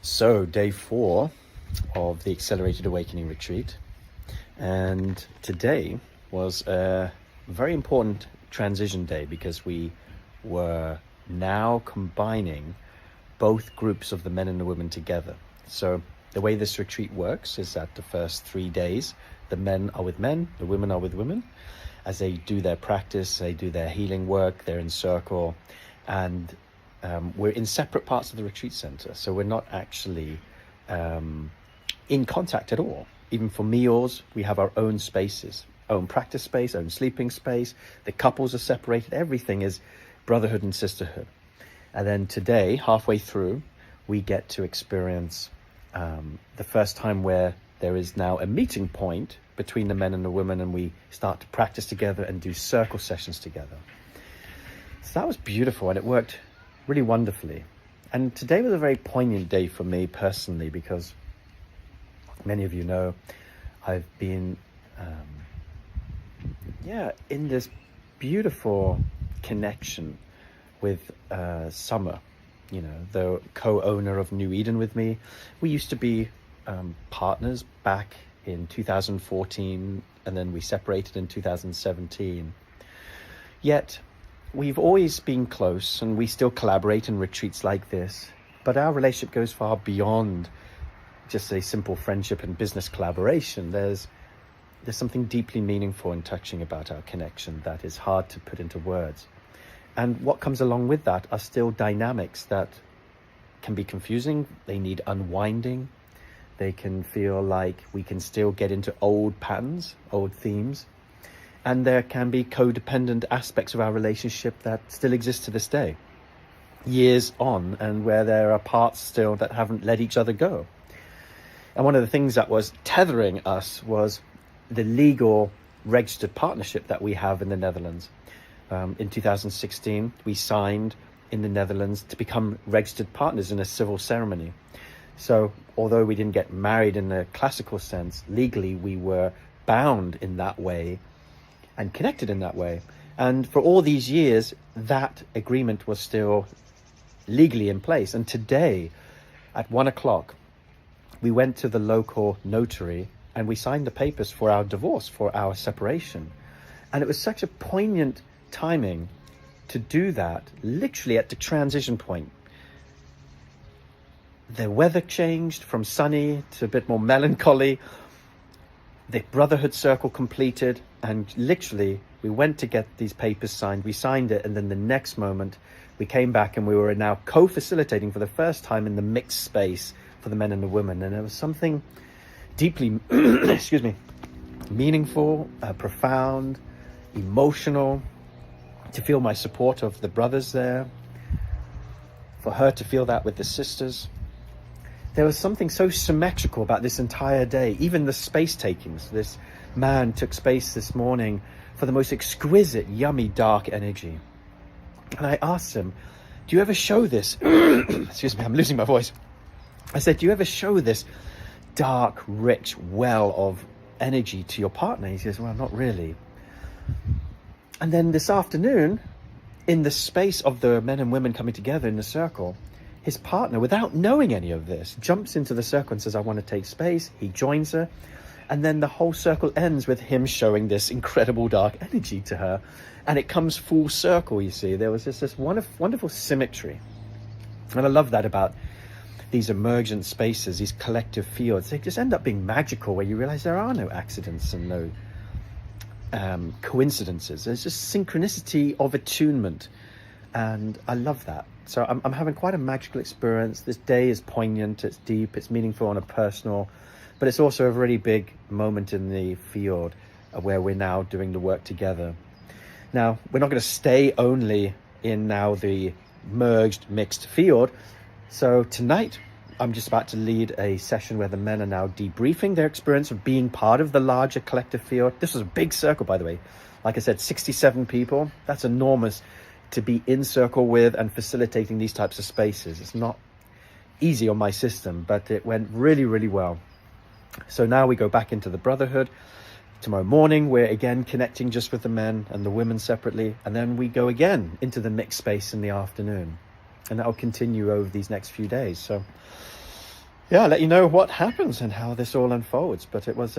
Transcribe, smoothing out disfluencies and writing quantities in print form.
So day 4 of the Accelerated Awakening Retreat, and today was a very important transition day because we were now combining both groups of the men and the women together. So the way this retreat works is that the first 3 days, the men are with men, the women are with women. As they do their practice, they do their healing work, they're in circle, and we're in separate parts of the retreat center. So we're not actually in contact at all. Even for meals, we have our own spaces, own practice space, own sleeping space. The couples are separated. Everything is brotherhood and sisterhood. And then today, halfway through, we get to experience the first time where there is now a meeting point between the men and the women, and we start to practice together and do circle sessions together. So that was beautiful, and it worked really wonderfully. And today was a very poignant day for me personally, because many of you know I've been in this beautiful connection with Summer, the co-owner of New Eden with me. We used to be partners back in 2014, and then we separated in 2017. Yet we've always been close, and we still collaborate in retreats like this, but our relationship goes far beyond just a simple friendship and business collaboration. There's something deeply meaningful and touching about our connection that is hard to put into words. And what comes along with that are still dynamics that can be confusing. They need unwinding. They can feel like we can still get into old patterns, old themes. And there can be codependent aspects of our relationship that still exist to this day, years on, and where there are parts still that haven't let each other go. And one of the things that was tethering us was the legal registered partnership that we have in the Netherlands. In 2016, we signed in the Netherlands to become registered partners in a civil ceremony. So although we didn't get married in the classical sense, legally we were bound in that way and connected in that way. And for all these years, that agreement was still legally in place. And today, at 1:00, we went to the local notary and we signed the papers for our divorce, for our separation. And it was such a poignant timing to do that, literally at the transition point. The weather changed from sunny to a bit more melancholy. The brotherhood circle completed, and literally we went to get these papers signed. We signed it, and then the next moment we came back and we were now co-facilitating for the first time in the mixed space for the men and the women. And there was something deeply meaningful, profound, emotional, to feel my support of the brothers there, for her to feel that with the sisters. There was something so symmetrical about this entire day. Even the space takings. This man took space this morning for the most exquisite, yummy, dark energy. And I asked him, do you ever show this? Excuse me, I'm losing my voice. I said, do you ever show this dark, rich well of energy to your partner? He says, well, not really. And then this afternoon, in the space of the men and women coming together in the circle, his partner, without knowing any of this, jumps into the circle and says, I want to take space. He joins her. And then the whole circle ends with him showing this incredible dark energy to her. And it comes full circle, you see. There was just this wonderful symmetry. And I love that about these emergent spaces, these collective fields. They just end up being magical, where you realize there are no accidents and no coincidences. There's just synchronicity of attunement. And I love that. So I'm having quite a magical experience. This day is poignant, it's deep, it's meaningful on a personal, but it's also a really big moment in the field where we're now doing the work together. Now, we're not going to stay only in now the merged, mixed field. So tonight, I'm just about to lead a session where the men are now debriefing their experience of being part of the larger collective field. This was a big circle, by the way. Like I said, 67 people. That's enormous to be in circle with and facilitating these types of spaces. It's not easy on my system, but it went really, really well. So now we go back into the brotherhood. Tomorrow morning, we're again connecting just with the men and the women separately. And then we go again into the mixed space in the afternoon. And that will continue over these next few days. So yeah, I'll let you know what happens and how this all unfolds. But it was